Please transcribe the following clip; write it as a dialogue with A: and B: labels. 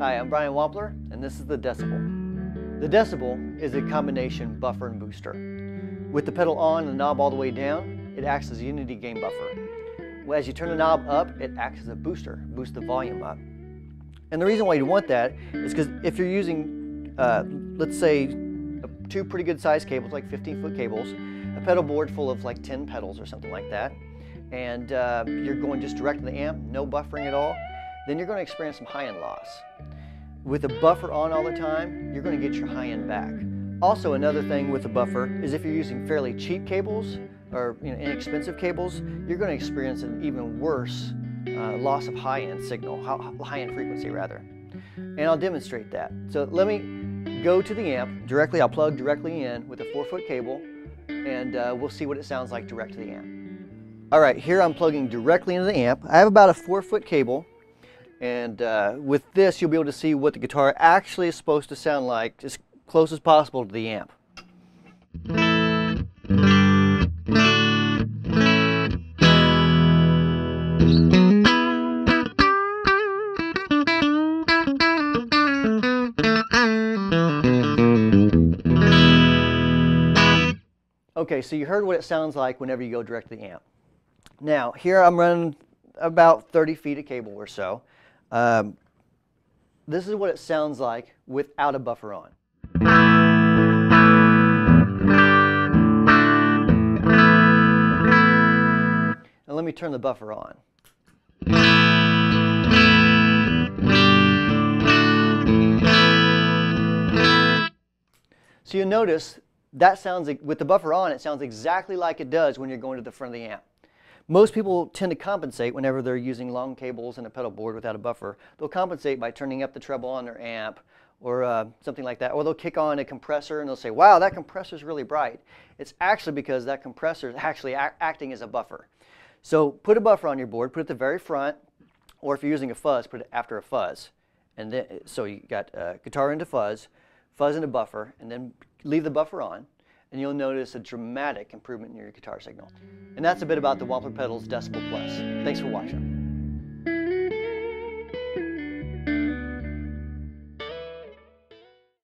A: Hi, I'm Brian Wampler, and this is the Decibel. The Decibel is a combination buffer and booster. With the pedal on and the knob all the way down, it acts as a unity gain buffer. As you turn the knob up, it acts as a booster, boosts the volume up. And the reason why you want that is because if you're using, let's say, two pretty good sized cables, like 15-foot cables, a pedal board full of like 10 pedals or something like that, and you're going just direct to the amp, no buffering at all, then you're going to experience some high-end loss. With a buffer on all the time, you're going to get your high-end back. Also, another thing with a buffer is if you're using fairly cheap cables or inexpensive cables, you're going to experience an even worse loss of high-end signal, high-end frequency rather. And I'll demonstrate that. So let me go to the amp directly. I'll plug directly in with a 4-foot cable, and we'll see what it sounds like direct to the amp. All right, here I'm plugging directly into the amp. I have about a 4-foot cable, and with this you'll be able to see what the guitar actually is supposed to sound like as close as possible to the amp. Okay, so you heard what it sounds like whenever you go direct to the amp. Now, here I'm running about 30 feet of cable or so. This is what it sounds like without a buffer on. Now let me turn the buffer on. So you'll notice that sounds, with the buffer on, it sounds exactly like it does when you're going to the front of the amp. Most people tend to compensate whenever they're using long cables and a pedal board without a buffer. They'll compensate by turning up the treble on their amp or something like that. Or they'll kick on a compressor and they'll say, wow, that compressor's really bright. It's actually because that compressor is actually acting as a buffer. So put a buffer on your board, put it at the very front, or if you're using a fuzz, put it after a fuzz. And then, so you got guitar into fuzz, fuzz into buffer, and then leave the buffer on, and you'll notice a dramatic improvement in your guitar signal. And that's a bit about the Wampler Pedals Decibel Plus. Thanks for watching.